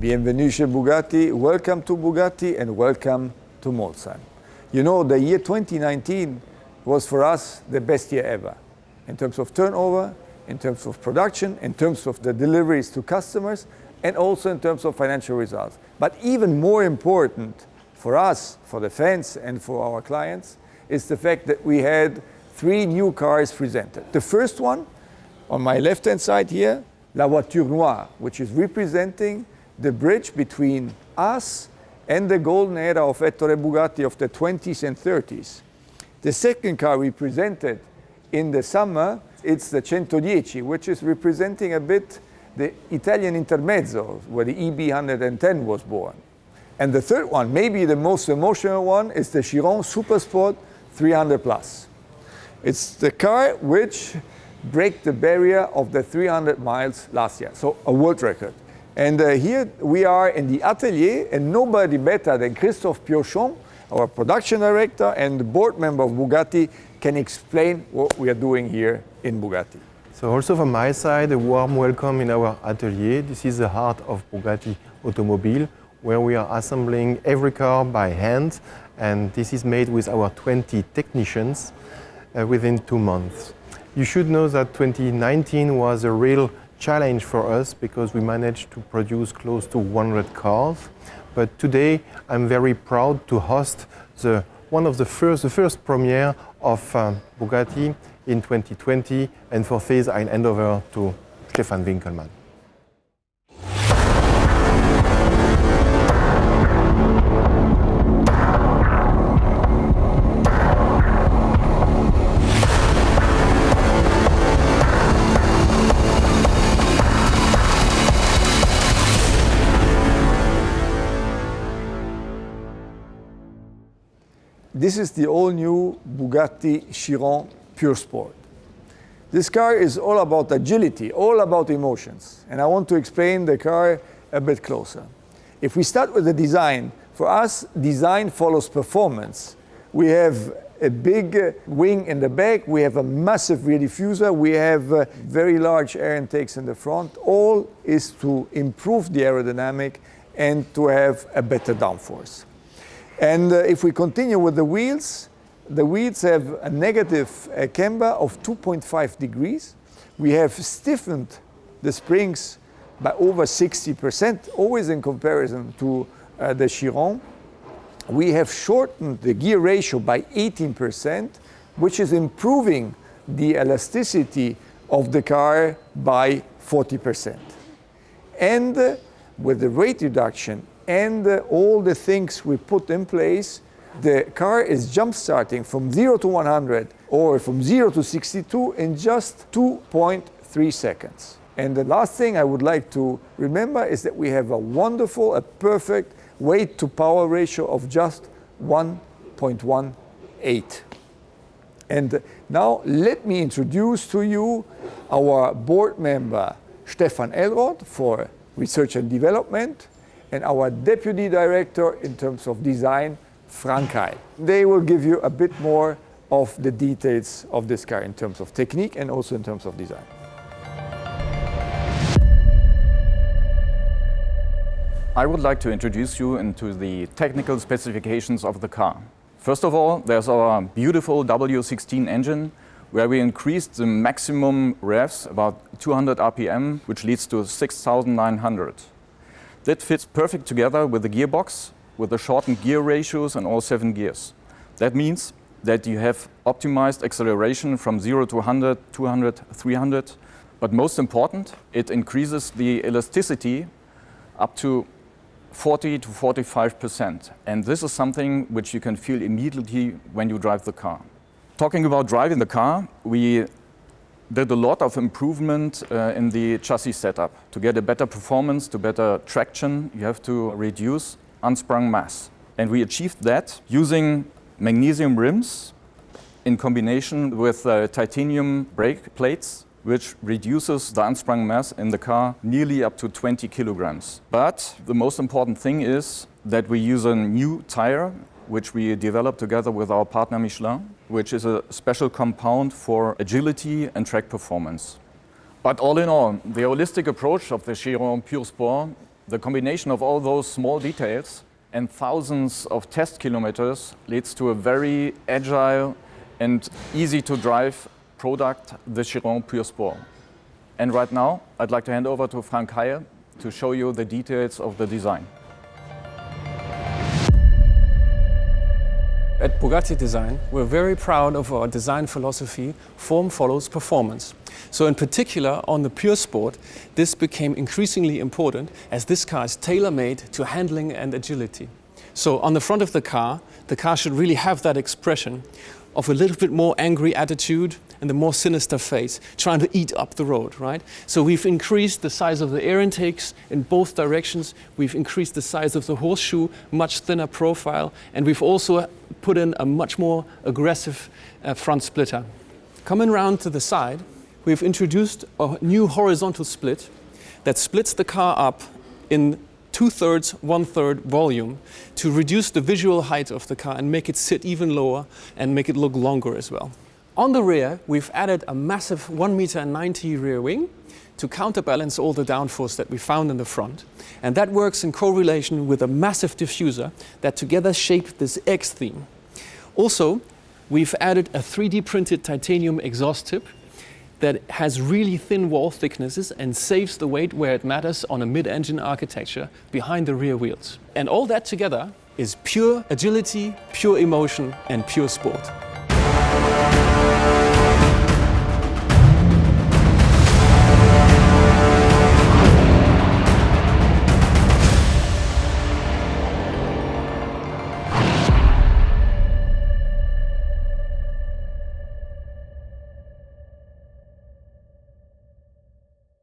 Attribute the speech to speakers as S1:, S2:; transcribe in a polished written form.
S1: Bienvenue chez Bugatti, welcome to Bugatti and welcome to Molsheim. You know, the year 2019 was for us the best year ever in terms of turnover, in terms of production, in terms of the deliveries to customers, and also in terms of financial results. But even more important for us, for the fans and for our clients, is the fact that we had 3 new cars presented. The first one, on my left-hand side here, La Voiture Noire, which is representing the bridge between us and the golden era of Ettore Bugatti of the 20s and 30s. The second car we presented in the summer, it's the 110, which is representing a bit the Italian intermezzo, where the EB 110 was born. And the third one, maybe the most emotional one, is the CHIRON Super Sport 300 Plus. It's the car which broke the barrier of the 300 miles last year, so a world record. And here we are in the atelier, and nobody better than Christophe Piochon, our production director and board member of Bugatti, can explain what we are doing here in Bugatti.
S2: So also from my side, a warm welcome in our atelier. This is the heart of Bugatti Automobile, where we are assembling every car by hand, and this is made with our 20 technicians within 2 months. You should know that 2019 was a real challenge for us because we managed to produce close to 100 cars. But today I'm very proud to host the first premiere of Bugatti in 2020, and for this I hand over to Stephan Winkelmann.
S1: This is the all-new Bugatti Chiron Pur Sport. This car is all about agility, all about emotions, and I want to explain the car a bit closer. If we start with the design, for us, design follows performance. We have a big wing in the back, we have a massive rear diffuser, we have very large air intakes in the front. All is to improve the aerodynamic and to have a better downforce. And if we continue with the wheels have a negative camber of 2.5 degrees. We have stiffened the springs by over 60%, always in comparison to the Chiron. We have shortened the gear ratio by 18%, which is improving the elasticity of the car by 40%. And with the weight reduction and all the things we put in place, the car is jump-starting from 0 to 100 or from 0 to 62 in just 2.3 seconds. And the last thing I would like to remember is that we have a wonderful, a perfect weight-to-power ratio of just 1.18. And now let me introduce to you our board member, Stephan Ellrott, for research and development, and our deputy director in terms of design, Heyl. They will give you a bit more of the details of this car in terms of technique and also in terms of design.
S3: I would like to introduce you into the technical specifications of the car. First of all, there's our beautiful W16 engine, where we increased the maximum revs about 200 RPM, which leads to 6,900. That fits perfect together with the gearbox, with the shortened gear ratios and all 7 gears. That means that you have optimized acceleration from 0 to 100, 200, 300. But most important, it increases the elasticity up to 40 to 45%. And this is something which you can feel immediately when you drive the car. Talking about driving the car, we did a lot of improvement in the chassis setup. To get a better performance, to better traction, you have to reduce unsprung mass. And we achieved that using magnesium rims in combination with titanium brake plates, which reduces the unsprung mass in the car nearly up to 20 kilograms. But the most important thing is that we use a new tire, which we developed together with our partner Michelin, which is a special compound for agility and track performance. But all in all, the holistic approach of the Chiron Pur Sport The combination of all those small details and thousands of test kilometers leads to a very agile and easy to drive product, the CHIRON Pur Sport. And right now, I'd like to hand over to Frank Heyl to show you the details of the design.
S4: At Bugatti Design, we're very proud of our design philosophy, form follows performance. So in particular, on the Pure Sport, this became increasingly important as this car is tailor-made to handling and agility. So on the front of the car should really have that expression of a little bit more angry attitude and the more sinister face, trying to eat up the road, right? So we've increased the size of the air intakes in both directions. We've increased the size of the horseshoe, much thinner profile, and we've also put in a much more aggressive front splitter. Coming round to the side, we've introduced a new horizontal split that splits the car up in 2/3, 1/3 volume to reduce the visual height of the car and make it sit even lower and make it look longer as well. On the rear, we've added a massive 1.90 m rear wing to counterbalance all the downforce that we found in the front. And that works in correlation with a massive diffuser that together shape this X theme. Also, we've added a 3D printed titanium exhaust tip that has really thin wall thicknesses and saves the weight where it matters on a mid-engine architecture behind the rear wheels. And all that together is pure agility, pure emotion, and pure sport.